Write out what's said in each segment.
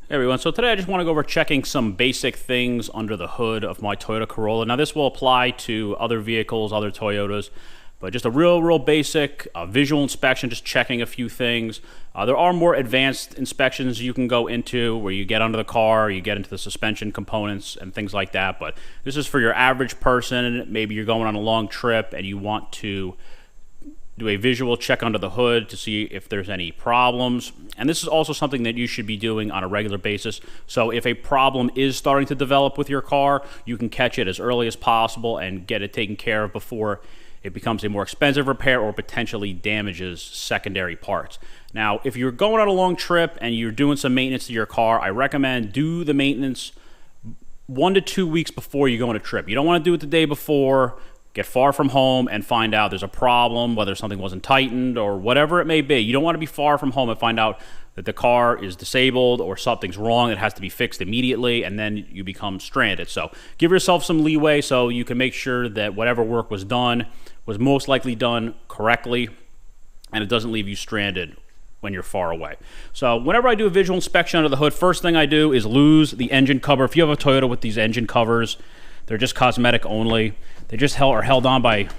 Hey everyone, so today I just want to go over checking some basic things under the hood of my Toyota Corolla. Now this will apply to other vehicles, other Toyotas, but just a real basic visual inspection, just checking a few things. There are more advanced inspections you can go into where you get under the car, you get into the suspension components and things like that, but this is for your average person. Maybe you're going on a long trip and you want to do a visual check under the hood to see if there's any problems. And this is also something that you should be doing on a regular basis. So if a problem is starting to develop with your car, you can catch it as early as possible and get it taken care of before it becomes a more expensive repair or potentially damages secondary parts. Now, if you're going on a long trip and you're doing some maintenance to your car, I recommend do the maintenance 1 to 2 weeks before you go on a trip. You don't want to do it the day before, get far from home and find out there's a problem, whether something wasn't tightened or whatever it may be. You don't want to be far from home and find out that the car is disabled or something's wrong that has to be fixed immediately, and then you become stranded. So give yourself some leeway so you can make sure that whatever work was done was most likely done correctly and it doesn't leave you stranded when you're far away. So whenever I do a visual inspection under the hood, first thing I do is lose the engine cover. If you have a Toyota with these engine covers, they're just cosmetic only. They just are held on by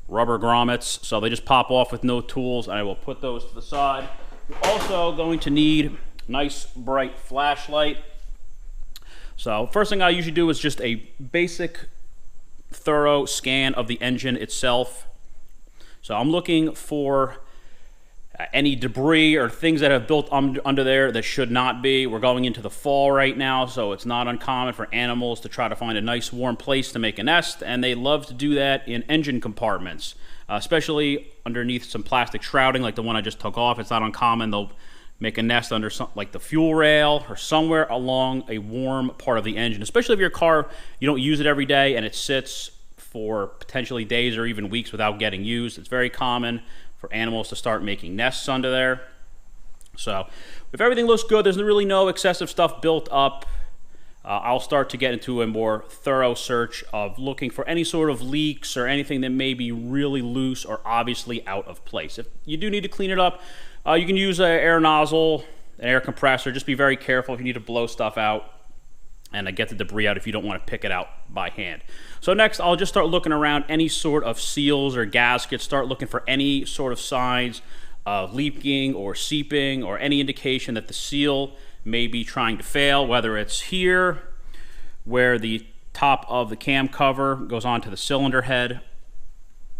rubber grommets, so they just pop off with no tools, and I will put those to the side. You're also going to need a nice bright flashlight. So first thing I usually do is just a basic thorough scan of the engine itself. So I'm looking for any debris or things that have built under there that should not be. We're going into the fall right now, so it's not uncommon for animals to try to find a nice warm place to make a nest, and they love to do that in engine compartments, especially underneath some plastic shrouding like the one I just took off. It's not uncommon. They'll make a nest under something like the fuel rail or somewhere along a warm part of the engine, especially if your car, you don't use it every day and it sits for potentially days or even weeks without getting used. It's very common for animals to start making nests under there. So if everything looks good, there's really no excessive stuff built up, I'll start to get into a more thorough search of looking for any sort of leaks or anything that may be really loose or obviously out of place. If you do need to clean it up, you can use an air nozzle, an air compressor. Just be very careful if you need to blow stuff out and get the debris out if you don't want to pick it out by hand. So next, I'll just start looking around any sort of seals or gaskets, start looking for any sort of signs of leaking or seeping or any indication that the seal may be trying to fail, whether it's here where the top of the cam cover goes onto the cylinder head,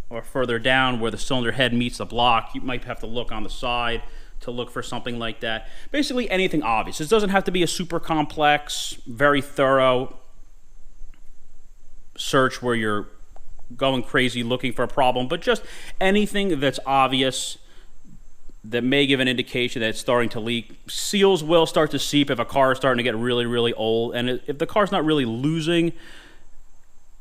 or further down where the cylinder head meets the block. You might have to look on the side to look for something like that. Basically anything obvious. This doesn't have to be a super complex, very thorough search where you're going crazy looking for a problem, but just anything that's obvious that may give an indication that it's starting to leak. Seals will start to seep if a car is starting to get really old, and if the car's not really losing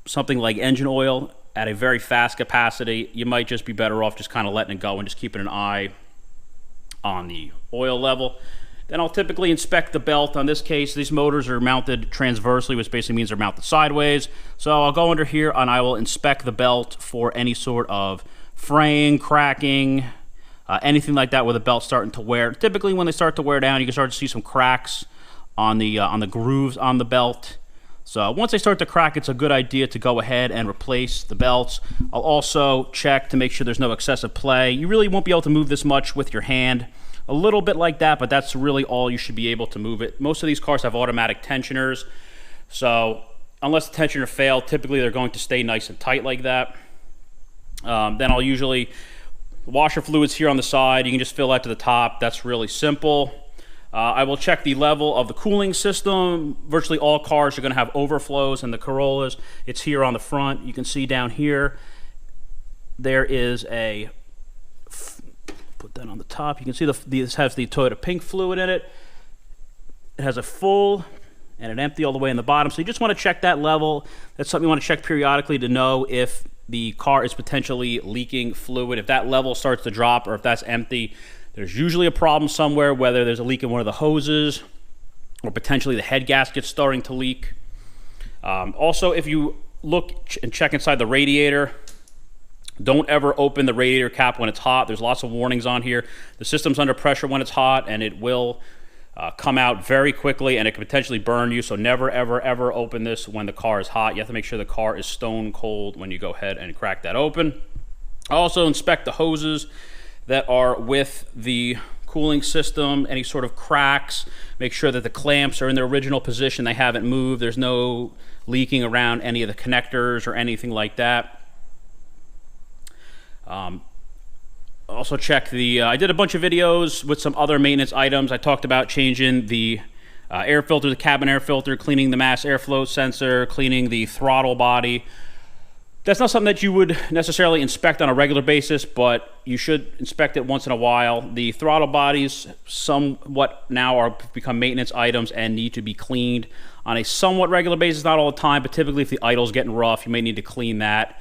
something like engine oil at a very fast capacity, you might just be better off just kind of letting it go and just keeping an eye on the oil level. Then I'll typically inspect the belt. On this case, these motors are mounted transversely, which basically means they're mounted sideways. So I'll go under here and I will inspect the belt for any sort of fraying, cracking, anything like that where the belt's starting to wear. Typically when they start to wear down, you can start to see some cracks on the grooves on the belt. So once they start to crack, it's a good idea to go ahead and replace the belts. I'll also check to make sure there's no excessive play. You really won't be able to move this much with your hand. A little bit like that, but that's really all you should be able to move it. Most of these cars have automatic tensioners, so unless the tensioner failed, typically they're going to stay nice and tight like that. Then I'll usually, washer fluids here on the side, you can just fill that to the top. That's really simple. I will check the level of the cooling system. Virtually all cars are going to have overflows, and the Corollas, it's here on the front. You can see down here, there is a, put that on the top. You can see this has the Toyota Pink fluid in it. It has a full and an empty all the way in the bottom. So you just want to check that level. That's something you want to check periodically to know if the car is potentially leaking fluid. If that level starts to drop or if that's empty, there's usually a problem somewhere, whether there's a leak in one of the hoses or potentially the head gasket's starting to leak. Also, if you look and check inside the radiator, don't ever open the radiator cap when it's hot. There's lots of warnings on here. The system's under pressure when it's hot, and it will come out very quickly, and it can potentially burn you. So never, ever, ever open this when the car is hot. You have to make sure the car is stone cold when you go ahead and crack that open. Also inspect the hoses that are with the cooling system, any sort of cracks. Make sure that the clamps are in their original position. They haven't moved. There's no leaking around any of the connectors or anything like that. Also check the, I did a bunch of videos with some other maintenance items. I talked about changing the air filter, the cabin air filter, cleaning the mass airflow sensor, cleaning the throttle body. That's not something that you would necessarily inspect on a regular basis, but you should inspect it once in a while. The throttle bodies somewhat now are become maintenance items and need to be cleaned on a somewhat regular basis, not all the time, but typically if the idle's getting rough, you may need to clean that.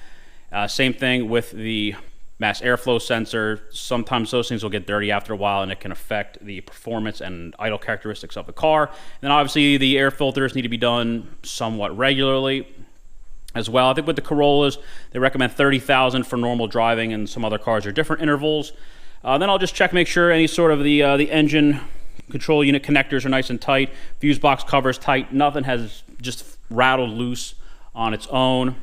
Same thing with the mass airflow sensor. Sometimes those things will get dirty after a while, and it can affect the performance and idle characteristics of the car. And then obviously the air filters need to be done somewhat regularly as well. I think with the Corollas, they recommend 30,000 for normal driving, and some other cars are different intervals. Then I'll just check, make sure any sort of the engine control unit connectors are nice and tight, fuse box covers tight, nothing has just rattled loose on its own.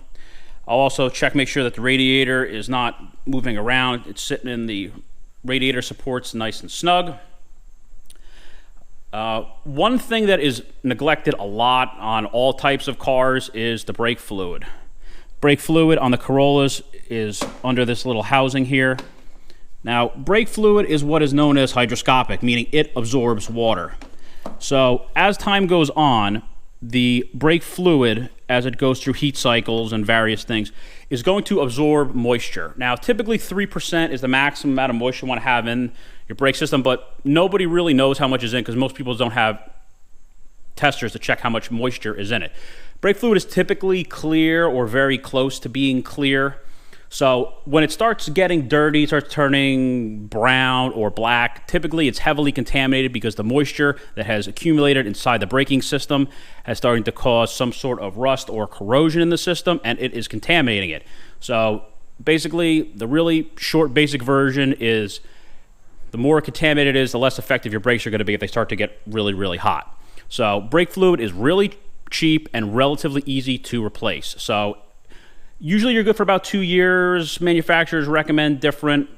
I'll also check, make sure that the radiator is not moving around. It's sitting in the radiator supports nice and snug. One thing that is neglected a lot on all types of cars is the brake fluid. Brake fluid on the Corollas is under this little housing here. Now, brake fluid is what is known as hygroscopic, meaning it absorbs water. So as time goes on, the brake fluid, as it goes through heat cycles and various things, is going to absorb moisture. Now, typically 3% is the maximum amount of moisture you want to have in your brake system, but nobody really knows how much is in because most people don't have testers to check how much moisture is in it. Brake fluid is typically clear or very close to being clear. So when it starts getting dirty, starts turning brown or black, typically it's heavily contaminated because the moisture that has accumulated inside the braking system has started to cause some sort of rust or corrosion in the system, and it is contaminating it. So basically, the really short basic version is the more contaminated it is, the less effective your brakes are going to be if they start to get really, really hot. So brake fluid is really cheap and relatively easy to replace. So usually you're good for about 2 years. Manufacturers recommend different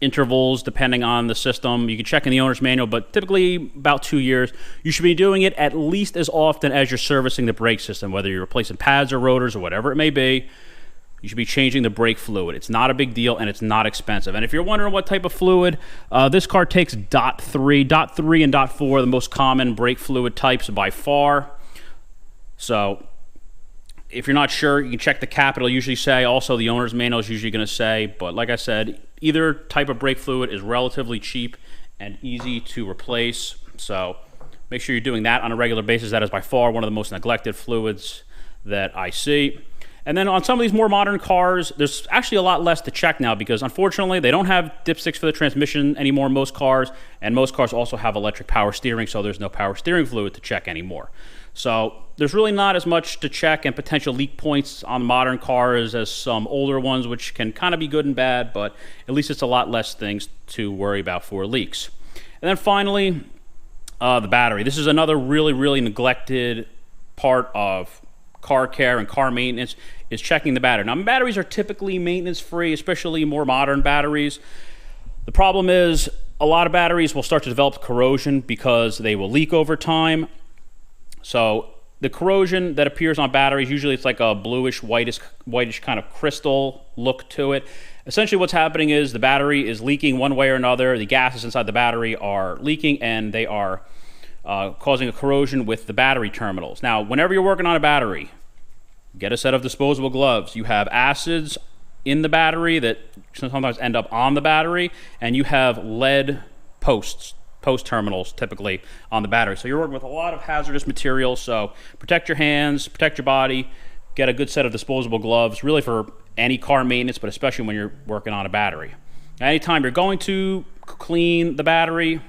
intervals depending on the system. You can check in the owner's manual, but typically about 2 years. You should be doing it at least as often as you're servicing the brake system, whether you're replacing pads or rotors or whatever it may be. You should be changing the brake fluid. It's not a big deal, and it's not expensive. And if you're wondering what type of fluid, this car takes DOT3. DOT3 and DOT4 are the most common brake fluid types by far. So if you're not sure, you can check the cap. It'll usually say, also the owner's manual is usually going to say, but like I said, either type of brake fluid is relatively cheap and easy to replace. So make sure you're doing that on a regular basis. That is by far one of the most neglected fluids that I see. And then on some of these more modern cars, there's actually a lot less to check now because unfortunately they don't have dipsticks for the transmission anymore in most cars, and most cars also have electric power steering, so there's no power steering fluid to check anymore. So there's really not as much to check and potential leak points on modern cars as some older ones, which can kind of be good and bad, but at least it's a lot less things to worry about for leaks. And then finally, the battery. This is another really, really neglected part of car care and car maintenance, is checking the battery. Now, batteries are typically maintenance-free, especially more modern batteries. The problem is a lot of batteries will start to develop corrosion because they will leak over time. So the corrosion that appears on batteries, usually it's like a bluish, whitish kind of crystal look to it. Essentially what's happening is the battery is leaking one way or another. The gases inside the battery are leaking, and they are causing a corrosion with the battery terminals. Now, whenever you're working on a battery, get a set of disposable gloves. You have acids in the battery that sometimes end up on the battery, and you have lead post terminals typically on the battery. So you're working with a lot of hazardous materials, so protect your hands, protect your body, get a good set of disposable gloves, really for any car maintenance, but especially when you're working on a battery. Anytime you're going to clean the battery,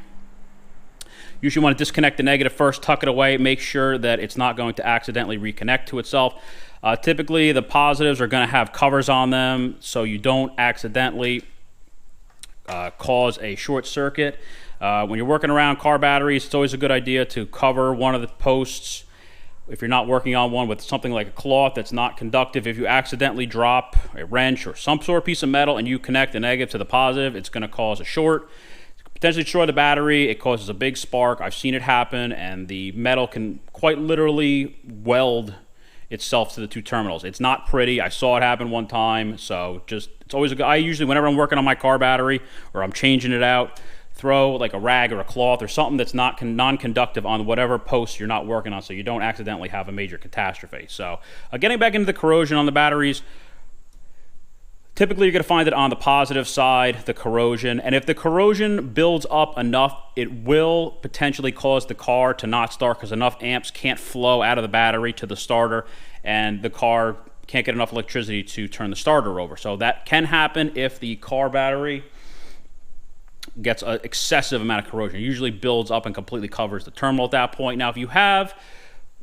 usually want to disconnect the negative first, tuck it away, make sure that it's not going to accidentally reconnect to itself. Typically, the positives are going to have covers on them so you don't accidentally cause a short circuit. When you're working around car batteries, it's always a good idea to cover one of the posts if you're not working on one with something like a cloth that's not conductive. If you accidentally drop a wrench or some sort of piece of metal and you connect the negative to the positive, it's going to cause a short, potentially destroy the battery. It causes a big spark. I've seen it happen, and the metal can quite literally weld itself to the two terminals. It's not pretty. I saw it happen one time, so just, it's always a good, I usually, whenever I'm working on my car battery or I'm changing it out, throw like a rag or a cloth or something that's not non-conductive on whatever post you're not working on, so you don't accidentally have a major catastrophe. So getting back into the corrosion on the batteries, typically you're going to find it on the positive side, the corrosion, and if the corrosion builds up enough, it will potentially cause the car to not start because enough amps can't flow out of the battery to the starter, and the car can't get enough electricity to turn the starter over. So that can happen if the car battery gets an excessive amount of corrosion. It usually builds up and completely covers the terminal at that point. Now, if you have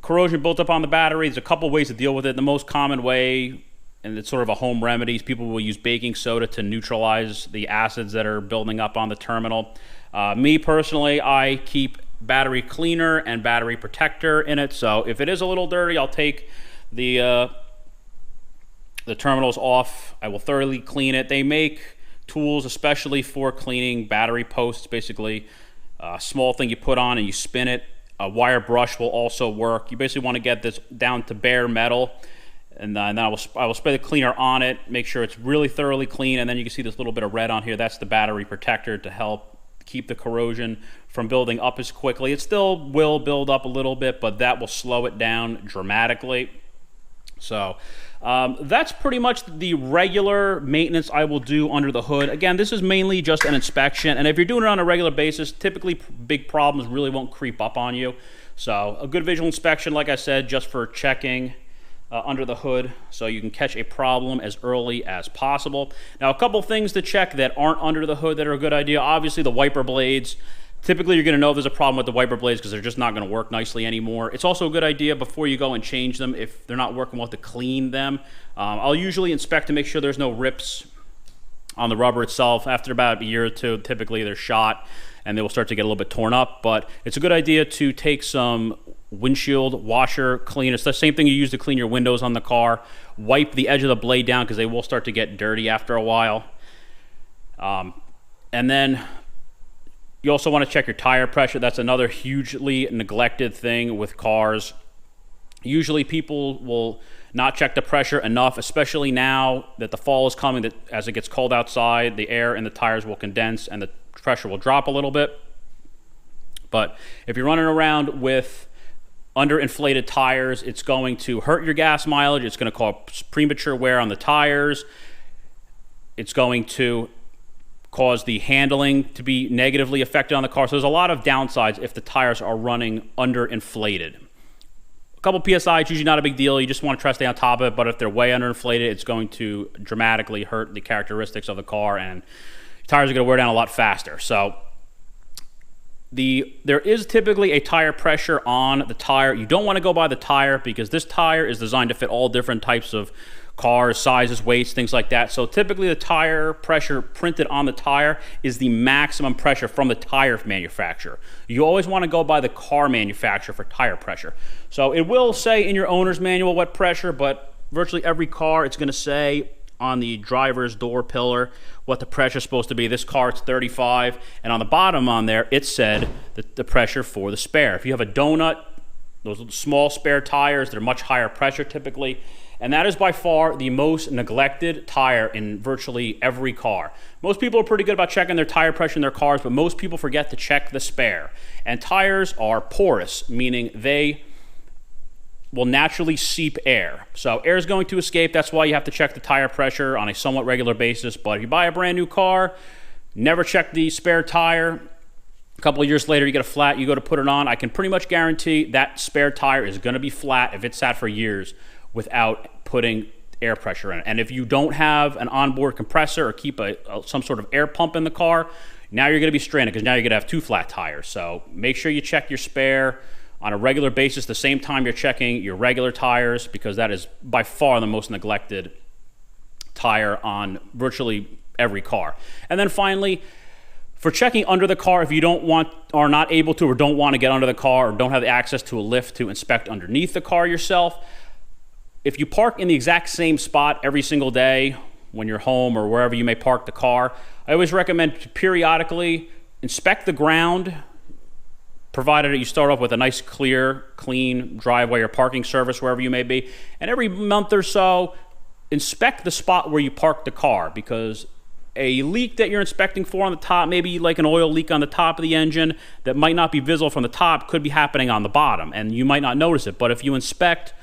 corrosion built up on the battery, there's a couple ways to deal with it. The most common way, and it's sort of a home remedy, people will use baking soda to neutralize the acids that are building up on the terminal. Me personally, I keep battery cleaner and battery protector in it. So if it is a little dirty, I'll take the terminals off. I will thoroughly clean it. They make tools especially for cleaning battery posts, basically a small thing you put on and you spin it. A wire brush will also work. You basically want to get this down to bare metal, and then I will spray the cleaner on it, make sure it's really thoroughly clean, and then you can see this little bit of red on here. That's the battery protector to help keep the corrosion from building up as quickly. It still will build up a little bit, but that will slow it down dramatically. So that's pretty much the regular maintenance I will do under the hood. Again, this is mainly just an inspection, and if you're doing it on a regular basis, typically big problems really won't creep up on you. So a good visual inspection, like I said, just for checking under the hood so you can catch a problem as early as possible. Now, a couple things to check that aren't under the hood that are a good idea. Obviously, the wiper blades. Typically, you're going to know there's a problem with the wiper blades because they're just not going to work nicely anymore. It's also a good idea before you go and change them, if they're not working well, to clean them. I'll usually inspect to make sure there's no rips on the rubber itself. After about a year or two, typically they're shot and they will start to get a little bit torn up. But it's a good idea to take some windshield washer cleaner. It's the same thing you use to clean your windows on the car. Wipe the edge of the blade down because they will start to get dirty after a while. And then you also want to check your tire pressure. That's another hugely neglected thing with cars. Usually people will not check the pressure enough, especially now that the fall is coming, that as it gets cold outside, the air in the tires will condense and the pressure will drop a little bit. But if you're running around with underinflated tires, it's going to hurt your gas mileage. It's going to cause premature wear on the tires. It's going to cause the handling to be negatively affected on the car. So there's a lot of downsides if the tires are running underinflated. A couple PSI, it's usually not a big deal. You just want to try to stay on top of it, but if they're way underinflated, it's going to dramatically hurt the characteristics of the car, and tires are going to wear down a lot faster. So there is typically a tire pressure on the tire. You don't want to go by the tire because this tire is designed to fit all different types of cars, sizes, weights, things like that. So typically the tire pressure printed on the tire is the maximum pressure from the tire manufacturer. You always want to go by the car manufacturer for tire pressure. So it will say in your owner's manual what pressure, but virtually every car it's going to say on the driver's door pillar what the pressure is supposed to be. This car, it's 35, and on the bottom on there it said the pressure for the spare. If you have a donut, those small spare tires, they're much higher pressure typically. And that is by far the most neglected tire in virtually every car. Most people are pretty good about checking their tire pressure in their cars, but most people forget to check the spare. And tires are porous, meaning they will naturally seep air. So air is going to escape. That's why you have to check the tire pressure on a somewhat regular basis. But if you buy a brand new car, never check the spare tire. A couple of years later, you get a flat, you go to put it on. I can pretty much guarantee that spare tire is going to be flat if it's sat for years without putting air pressure in it. And if you don't have an onboard compressor or keep some sort of air pump in the car, now you're going to be stranded because now you're going to have two flat tires. So make sure you check your spare on a regular basis, the same time you're checking your regular tires, because that is by far the most neglected tire on virtually every car. And then finally, For checking under the car, if you don't want, are not able to, or don't want to get under the car, or don't have the access to a lift to inspect underneath the car yourself, if you park in the exact same spot every single day when you're home or wherever you may park the car, I always recommend to periodically inspect the ground, provided that you start off with a nice, clear, clean driveway or parking surface wherever you may be. And every month or so, inspect the spot where you park the car, because a leak that you're inspecting for on the top, maybe like an oil leak on the top of the engine that might not be visible from the top, could be happening on the bottom, and you might not notice it. But if you inspect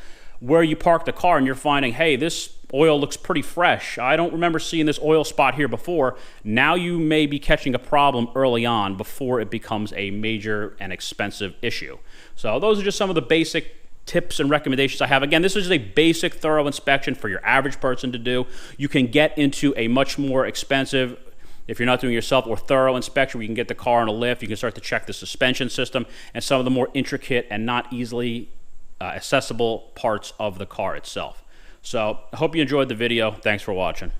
where you park the car and you're finding, hey, this oil looks pretty fresh, I don't remember seeing this oil spot here before, now you may be catching a problem early on before it becomes a major and expensive issue. So those are just some of the basic tips and recommendations I have. Again, this is just a basic thorough inspection for your average person to do. You can get into a much more expensive, if you're not doing it yourself, or thorough inspection where you can get the car on a lift. You can start to check the suspension system and some of the more intricate and not easily accessible parts of the car itself. So I hope you enjoyed the video. Thanks for watching.